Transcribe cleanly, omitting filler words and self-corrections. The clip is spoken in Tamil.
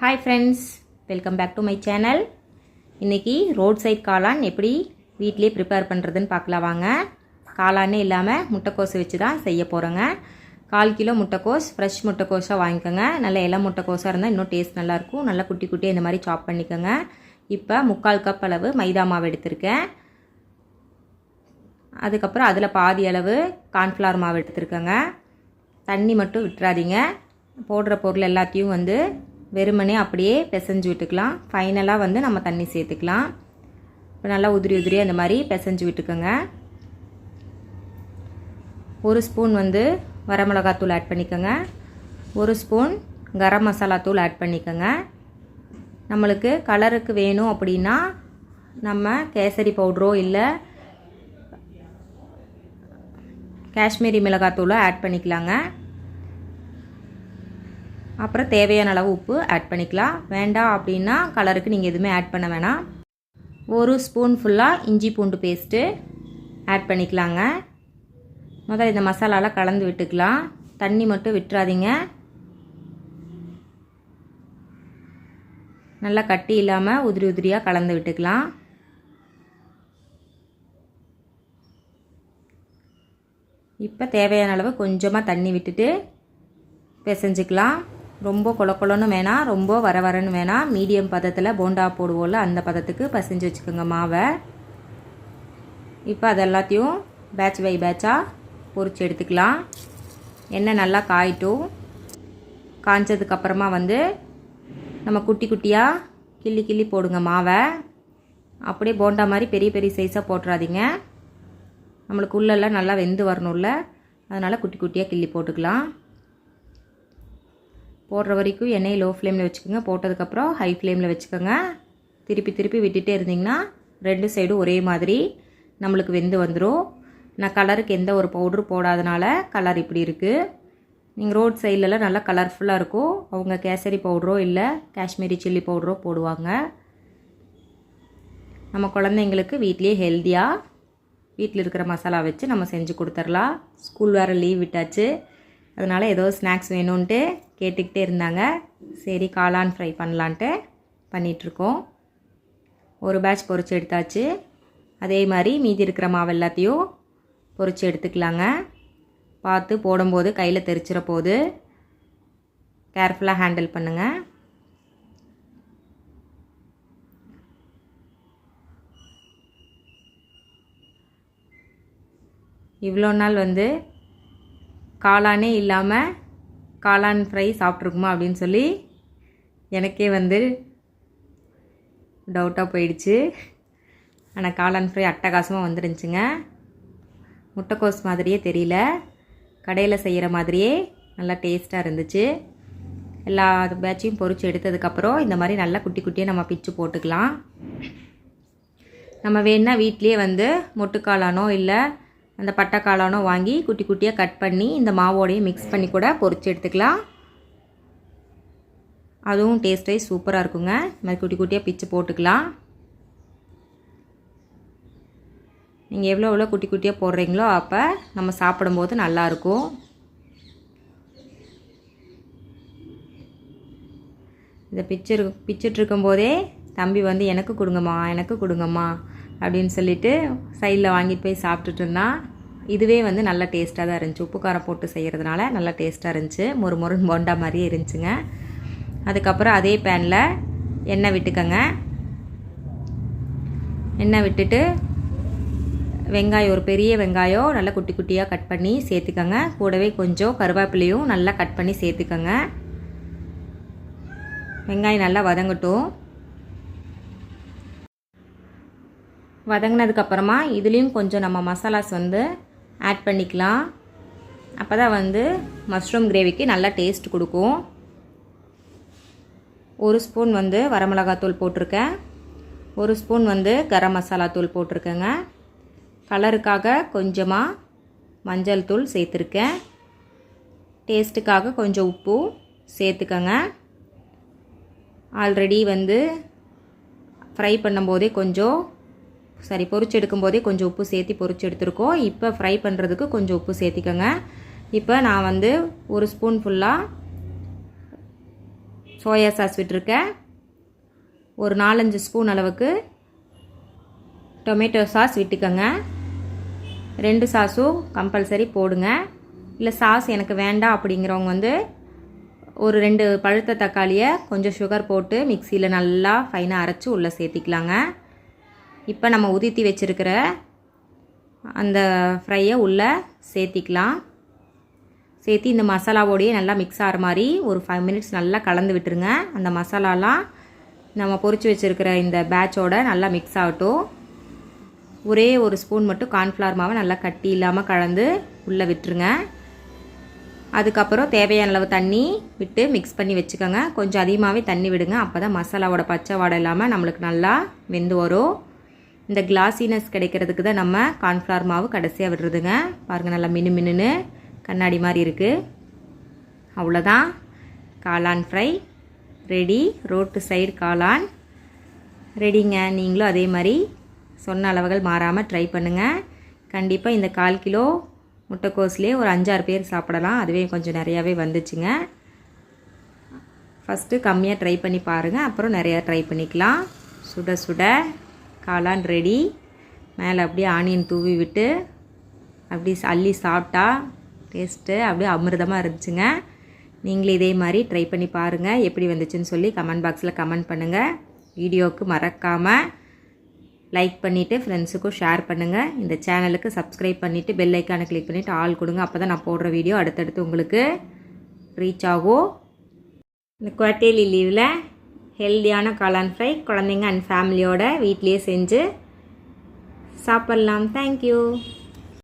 Hi friends, welcome back to my channel. இன்றைக்கி ரோட் சைட் காளான் எப்படி வீட்டிலே ப்ரிப்பேர் பண்ணுறதுன்னு பார்க்கலாம் வாங்க. காளானே இல்லாமல் முட்டைக்கோஸ் வச்சு தான் செய்ய போகிறோங்க. 1/4 கிலோ முட்டைக்கோஸ், ஃப்ரெஷ் முட்டைக்கோஸாக வாங்கிக்கோங்க. நல்ல இலை முட்டைக்கோஸாக இருந்தால் இன்னும் டேஸ்ட் நல்லாயிருக்கும். நல்லா குட்டி குட்டியாக இந்த மாதிரி சாப் பண்ணிக்கோங்க. இப்போ 3/4 கப் அளவு மைதா மாவு எடுத்திருக்கேன். அதுக்கப்புறம் அதில் பாதி அளவு கார்ன்ஃப்ளவர் மாவு எடுத்துருக்கேங்க. தண்ணி மட்டும் விட்டுறாதீங்க. போடுற பொருள் எல்லாத்தையும் வெறுமனே அப்படியே பிசைஞ்சு விட்டுக்கலாம். ஃபைனலாக நம்ம தண்ணி சேர்த்துக்கலாம். இப்போ நல்லா உதிரி உதிரியாக இந்த மாதிரி பிசைஞ்சு விட்டுக்கோங்க. 1 ஸ்பூன் வரமிளகாத்தூள் ஆட் பண்ணிக்கோங்க. 1 ஸ்பூன் கரம் மசாலா தூள் ஆட் பண்ணிக்கோங்க. நம்மளுக்கு கலருக்கு வேணும் அப்படின்னா நம்ம கேசரி பவுடரோ இல்லை காஷ்மீரி மிளகாத்தூளோ ஆட் பண்ணிக்கலாங்க. அப்புறம் தேவையான அளவு உப்பு ஆட் பண்ணிக்கலாம். வேண்டாம் அப்படின்னா கலருக்கு நீங்கள் எதுவுமே ஆட் பண்ண வேணாம். 1 ஸ்பூன் ஃபுல்லாக இஞ்சி பூண்டு பேஸ்ட்டு ஆட் பண்ணிக்கலாங்க. முதல்ல இந்த மசாலாலாம் கலந்து விட்டுக்கலாம். தண்ணி மட்டும் விட்டுறாதீங்க. நல்லா கட்டி இல்லாமல் உதிரி உதிரியாக கலந்து விட்டுக்கலாம். இப்போ தேவையான அளவு கொஞ்சமாக தண்ணி விட்டுட்டு பிசைஞ்சிக்கலாம். ரொம்ப கொலன்னு வேணாம், ரொம்ப வரன்னு வேணாம். மீடியம் பதத்தில் போண்டா போடுவோம்ல, அந்த பதத்துக்கு பிசைஞ்சு வச்சுக்கோங்க மாவை. இப்போ அதெல்லாத்தையும் பேட்ச் பை பேட்சாக பொரிச்சு எடுத்துக்கலாம். எண்ணெய் நல்லா காயிட்டும். காய்ச்சதுக்கப்புறமா நம்ம குட்டி குட்டியாக கிள்ளி கிள்ளி போடுங்க மாவை. அப்படியே போண்டா மாதிரி பெரிய பெரிய சைஸாக போட்டுறாதீங்க. நம்மளுக்கு உள்ளெல்லாம் நல்லா வெந்து வரணும்ல, அதனால் குட்டி குட்டியாக கிள்ளி போட்டுக்கலாம். போடுற வரைக்கும் எண்ணெய் லோ ஃப்ளேமில் வச்சுக்கோங்க. போட்டதுக்கப்புறம் ஹை ஃப்ளேமில் வச்சுக்கோங்க. திருப்பி திருப்பி விட்டுட்டே இருந்திங்கன்னா 2 சைடும் ஒரே மாதிரி நம்மளுக்கு வெந்து வந்துடும். நான் கலருக்கு எந்த ஒரு பவுடரும் போடாதனால கலர் இப்படி இருக்குது. நீங்கள் ரோட் சைட்லலாம் நல்லா கலர்ஃபுல்லாக இருக்கும். அவங்க கேசரி பவுடரோ இல்லை காஷ்மீரி சில்லி பவுடரோ போடுவாங்க. நம்ம குழந்தைங்களுக்கு வீட்லேயே ஹெல்த்தியாக வீட்டில் இருக்கிற மசாலா வச்சு நம்ம செஞ்சு கொடுத்துர்லாம். ஸ்கூல் வேறு லீவ் விட்டாச்சு, அதனால் ஏதோ ஸ்நாக்ஸ் வேணும்ன்ட்டு கேட்டுக்கிட்டே இருந்தாங்க. சரி காளான் ஃப்ரை பண்ணலான்ட்டு பண்ணிகிட்ருக்கோம். ஒரு பேட்ச் பொரிச்சு எடுத்தாச்சு. அதே மாதிரி மீதி இருக்கிற மாவு எல்லாத்தையும் பொரிச்சு எடுத்துக்கலாங்க. பார்த்து போடும்போது கையில் தெரிச்சிட போது கேர்ஃபுல்லாக ஹேண்டில் பண்ணுங்கள். இவ்வளோ நாள் காளானே இல்லாமல் காளான் ஃப்ரை சாப்பிட்ருக்குமா அப்படின்னு சொல்லி எனக்கே டவுட்டாக போயிடுச்சு. ஆனால் காளான் ஃப்ரை அட்டகாசமாக வந்துருந்துச்சுங்க. முட்டைக்கோஸ் மாதிரியே தெரியல, கடையில் செய்கிற மாதிரியே நல்லா டேஸ்ட்டாக இருந்துச்சு. எல்லா பேட்சையும் பொரிச்சு எடுத்ததுக்கப்புறம் இந்த மாதிரி நல்லா குட்டி குட்டியாக நம்ம பிச்சு போட்டுக்கலாம். நம்ம வேணால் வீட்லேயே மொட்டுக்காளானோ இல்லை அந்த பட்டைக்காளானோ வாங்கி குட்டி குட்டியாக கட் பண்ணி இந்த மாவோடையும் மிக்ஸ் பண்ணி கூட பொரிச்சு எடுத்துக்கலாம். அதுவும் டேஸ்ட்டே சூப்பராக இருக்குங்க. இந்த மாதிரி குட்டி குட்டியாக பிச்சு போட்டுக்கலாம். நீங்கள் எவ்வளோ குட்டி குட்டியாக போடுறீங்களோ அப்போ நம்ம சாப்பிடும்போது நல்லாயிருக்கும். இதை பிச்சிட்ருக்கும்போதே தம்பி எனக்கு கொடுங்கம்மா எனக்கு கொடுங்கம்மா அப்படின்னு சொல்லிட்டு சைடில் வாங்கிட்டு போய் சாப்பிட்டுட்டு இருந்தான். இதுவே நல்லா டேஸ்ட்டாக தான் இருந்துச்சு. உப்பு காரம் போட்டு செய்கிறதுனால நல்லா டேஸ்ட்டாக இருந்துச்சு. முறுன்னு போண்டா மாதிரியே இருந்துச்சுங்க. அதுக்கப்புறம் அதே பேனில் எண்ணெய் விட்டுக்கோங்க. எண்ணெய் விட்டுட்டு வெங்காயம், ஒரு பெரிய வெங்காயம் நல்லா குட்டி குட்டியாக கட் பண்ணி சேர்த்துக்கோங்க. கூடவே கொஞ்சம் கருவேப்பிலையும் நல்லா கட் பண்ணி சேர்த்துக்கோங்க. வெங்காயம் நல்லா வதங்கட்டும். வதங்கினதுக்கப்புறமா இதுலேயும் கொஞ்சம் நம்ம மசாலாஸ் ஆட் பண்ணிக்கலாம். அப்போ தான் மஷ்ரூம் கிரேவிக்கு நல்லா டேஸ்ட் கொடுக்கும். 1 ஸ்பூன் வரமிளகாத்தூள் போட்டிருக்கேன். 1 ஸ்பூன் கரம் மசாலா தூள் போட்டிருக்கேங்க. கலருக்காக கொஞ்சமாக மஞ்சள் தூள் சேர்த்துருக்கேன். டேஸ்ட்டுக்காக கொஞ்சம் உப்பு சேர்த்துக்கங்க. ஆல்ரெடி ஃப்ரை பண்ணும்போதே பொரிச்சு எடுக்கும்போதே கொஞ்சம் உப்பு சேர்த்து பொரிச்சு எடுத்துருக்கோம். இப்போ ஃப்ரை பண்ணுறதுக்கு கொஞ்சம் உப்பு சேர்த்திக்கோங்க. இப்போ நான் 1 ஸ்பூன் ஃபுல்லாக சோயா சாஸ் விட்டுருக்கேன். ஒரு 4-5 ஸ்பூன் அளவுக்கு டொமேட்டோ சாஸ் விட்டுக்கோங்க. 2 சாஸும் கம்பல்சரி போடுங்க. இல்லை சாஸ் எனக்கு வேண்டாம் அப்படிங்கிறவங்க வந்து ஒரு 2 பழுத்த தக்காளியை கொஞ்சம் சுகர் போட்டு மிக்சியில் நல்லா ஃபைனாக அரைச்சி உள்ளே சேர்த்திக்கலாங்க. இப்போ நம்ம உதிர்த்தி வச்சுருக்கிற அந்த ஃப்ரையை உள்ளே சேர்த்திக்கலாம். சேர்த்து இந்த மசாலாவோடையே நல்லா மிக்ஸ் ஆகிற மாதிரி ஒரு 5 மினிட்ஸ் நல்லா கலந்து விட்டுருங்க. அந்த மசாலாலாம் நம்ம பொரிச்சு வச்சுருக்கிற இந்த பேட்சோட நல்லா மிக்ஸ் ஆகட்டும். ஒரே ஒரு ஸ்பூன் மட்டும் கார்ன்ஃப்ளவர் மாவை நல்லா கட்டி இல்லாமல் கலந்து உள்ளே விட்டுருங்க. அதுக்கப்புறம் தேவையான அளவு தண்ணி விட்டு மிக்ஸ் பண்ணி வச்சுக்கோங்க. கொஞ்சம் அதிகமாகவே தண்ணி விடுங்க. அப்போ தான் மசாலாவோட பச்சை வாடை இல்லாமல் நம்மளுக்கு நல்லா வெந்து வரும். இந்த கிளாஸினஸ் கிடைக்கிறதுக்கு தான் நம்ம கார்ன்ஃப்ளவர் மாவு கடைசியாக விடுறதுங்க. பாருங்கள் நல்லா மினு மினுன்னு கண்ணாடி மாதிரி இருக்குது. அவ்வளோதான், காளான் ஃப்ரை ரெடி. ரோட்டு சைடு காளான் ரெடிங்க. நீங்களும் அதே மாதிரி சொன்ன அளவுகள் மாறாமல் ட்ரை பண்ணுங்கள். கண்டிப்பாக இந்த 1/4 கிலோ முட்டைக்கோஸ்லேயே ஒரு 5-6 பேர் சாப்பிடலாம். அதுவே கொஞ்சம் நிறையாவே வந்துச்சுங்க. ஃபஸ்ட்டு கம்மியாக ட்ரை பண்ணி பாருங்கள், அப்புறம் நிறையா ட்ரை பண்ணிக்கலாம். சுட சுட காளான் ரெடி. மேலே அப்படியே ஆனியன் தூவி விட்டு அப்படி அள்ளி சாப்பிட்டா டேஸ்ட்டு அப்படியே அமிர்தமாக இருந்துச்சுங்க. நீங்களும் இதே மாதிரி ட்ரை பண்ணி பாருங்கள். எப்படி வந்துச்சுன்னு சொல்லி கமெண்ட் பாக்ஸில் கமெண்ட் பண்ணுங்கள். வீடியோவுக்கு மறக்காமல் லைக் பண்ணிவிட்டு ஃப்ரெண்ட்ஸுக்கும் ஷேர் பண்ணுங்கள். இந்த சேனலுக்கு சப்ஸ்கிரைப் பண்ணிவிட்டு பெல் ஐக்கானை கிளிக் பண்ணிவிட்டு ஆல் கொடுங்க. அப்போ தான் நான் போடுற வீடியோ அடுத்தடுத்து உங்களுக்கு ரீச் ஆகும். இந்த குவார்ட்டர்லி லீவில் ஹெல்தியான காளான் ஃப்ரை குழந்தைங்க அண்ட் ஃபேமிலியோட வீட்லேயே செஞ்சு சாப்பிட்லாம். தேங்க்யூ.